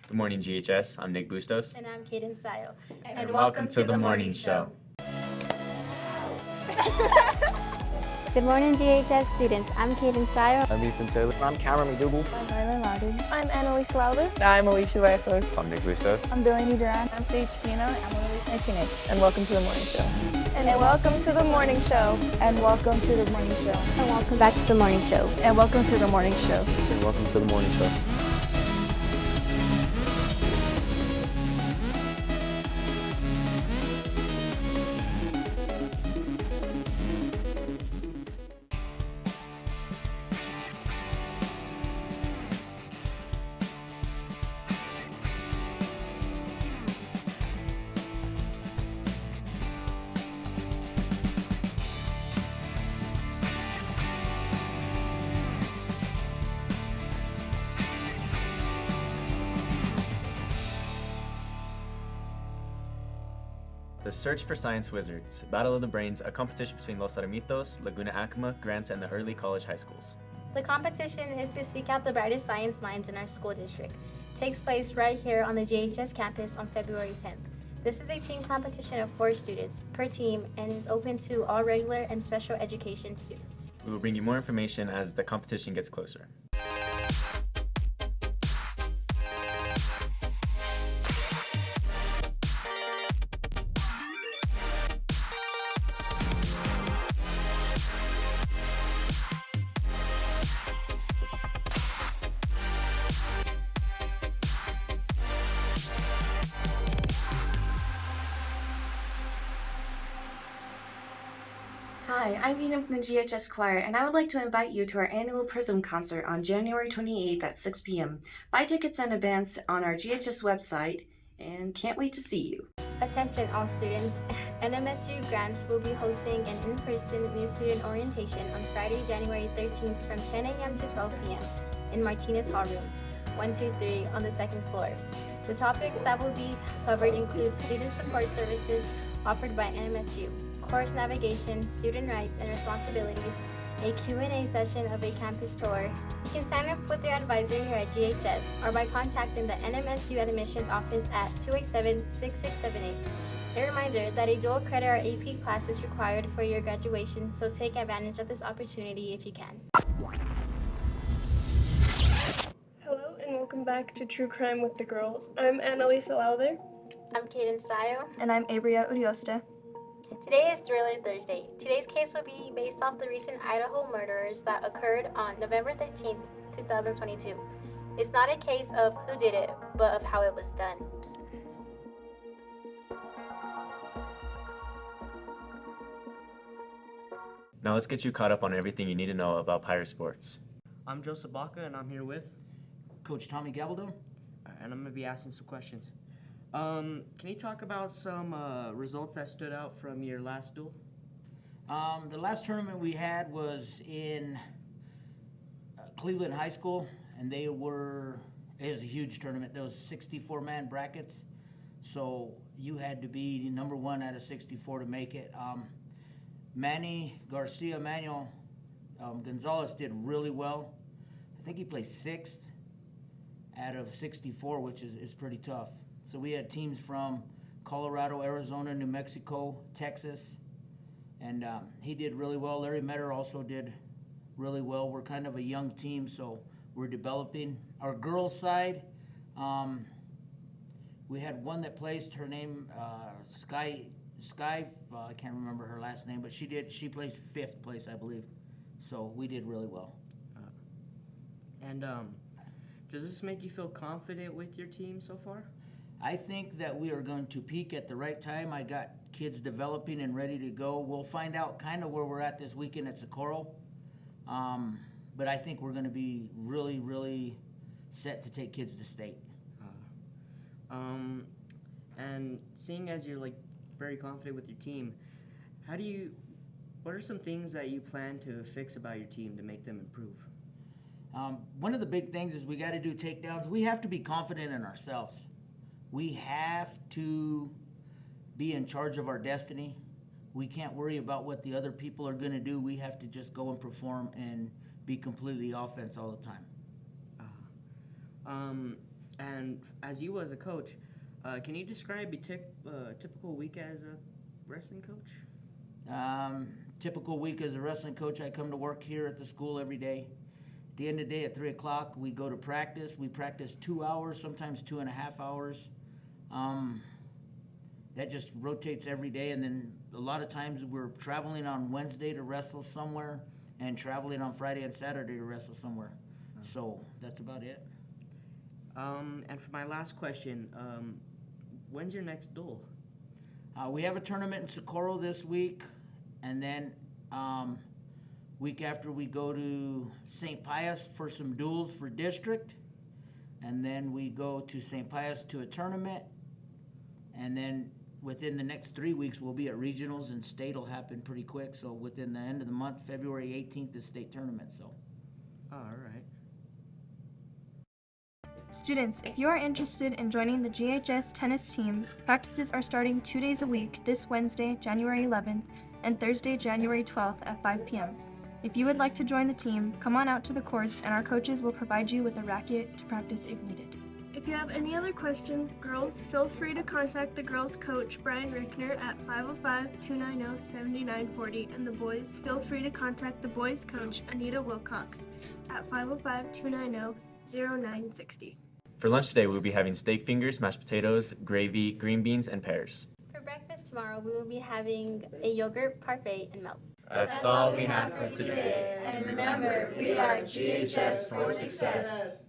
Good morning, GHS. I'm Nick Bustos. And I'm Kaden Sayo. And welcome to the morning show. Good morning, GHS students. I'm Kaden Sayo. I'm Ethan Taylor. I'm Cameron McDougal. I'm Rylan Lowry. I'm Annalise Lowther. I'm Alicia Vallejos. I'm Nick Bustos. I'm Delaney Duran. I'm Sage Pino. I'm Elise Martinez. And welcome to the morning show. And welcome to the morning show. And welcome to the morning show. And welcome back to the morning show. And welcome to the morning show. And welcome to the morning show. The Search for Science Wizards, Battle of the Brains, a competition between Los Aramitos, Laguna Acoma, Grants, and the Hurley College High Schools. The competition is to seek out the brightest science minds in our school district. It takes place right here on the JHS campus on February 10th. This is a team competition of 4 students per team and is open to all regular and special education students. We will bring you more information as the competition gets closer. Hi, I'm Eden from the GHS Choir, and I would like to invite you to our annual Prism concert on January 28th at 6 p.m. Buy tickets in advance on our GHS website, and can't wait to see you. Attention all students, NMSU Grants will be hosting an in-person new student orientation on Friday, January 13th from 10 a.m. to 12 p.m. in Martinez Hall Room, 123 on the 2nd floor. The topics that will be covered include student support services offered by NMSU, course navigation, student rights and responsibilities, a Q&A session of a campus tour. You can sign up with your advisor here at GHS or by contacting the NMSU admissions office at 287-6678. A reminder that a dual credit or AP class is required for your graduation, so take advantage of this opportunity if you can. Hello and welcome back to True Crime with the Girls. I'm Annalise Lowther. I'm Kaden Sayo. And I'm Abria Urioste. Today is Thriller Thursday. Today's case will be based off the recent Idaho murders that occurred on November 13th, 2022. It's not a case of who did it, but of how it was done. Now let's get you caught up on everything you need to know about Pirate Sports. I'm Joseph Baca, and I'm here with Coach Tommy Gabaldon. and I'm going to be asking some questions. Can you talk about some results that stood out from your last duel? The last tournament we had was in Cleveland High School, and it was a huge tournament. There was 64-man brackets, so you had to be number 1 out of 64 to make it. Manny Garcia Manuel Gonzalez did really well. I think he placed 6th out of 64, which is pretty tough. So we had teams from Colorado, Arizona, New Mexico, Texas, and he did really well. Larry Metter also did really well. We're kind of a young team, so we're developing. Our girls' side, we had one that placed, her name, Sky, I can't remember her last name, but she placed 5th place, I believe. So we did really well. And does this make you feel confident with your team so far? I think that we are going to peak at the right time. I got kids developing and ready to go. We'll find out kind of where we're at this weekend at Socorro. But I think we're going to be really, really set to take kids to state. And seeing as you're very confident with your team, what are some things that you plan to fix about your team to make them improve? One of the big things is we got to do takedowns. We have to be confident in ourselves. We have to be in charge of our destiny. We can't worry about what the other people are going to do. We have to just go and perform and be completely offense all the time. And as you as a coach, can you describe a typical week as a wrestling coach? Typical week as a wrestling coach, I come to work here at the school every day. At the end of the day, at 3 o'clock, we go to practice. We practice 2 hours, sometimes 2.5 hours. That just rotates every day, and then a lot of times we're traveling on Wednesday to wrestle somewhere and traveling on Friday and Saturday to wrestle somewhere. So that's about it. And for my last question, when's your next duel? We have a tournament in Socorro this week, and then week after we go to St. Pius for some duels for district, and then we go to St. Pius to a tournament, and then within the next 3 weeks we'll be at regionals, and state will happen pretty quick. So within the end of the month, February 18th is state tournament. So. All right. Students, if you are interested in joining the GHS tennis team, practices are starting 2 days a week this Wednesday, January 11th, and Thursday, January 12th at 5 p.m. If you would like to join the team, come on out to the courts and our coaches will provide you with a racket to practice if needed. If you have any other questions, girls, feel free to contact the girls' coach, Brian Rickner, at 505-290-7940, and the boys, feel free to contact the boys' coach, Anita Wilcox, at 505-290-0960. For lunch today, we'll be having steak fingers, mashed potatoes, gravy, green beans, and pears. For breakfast tomorrow, we will be having a yogurt parfait and milk. That's all we have for today. And remember, we are GHS for success.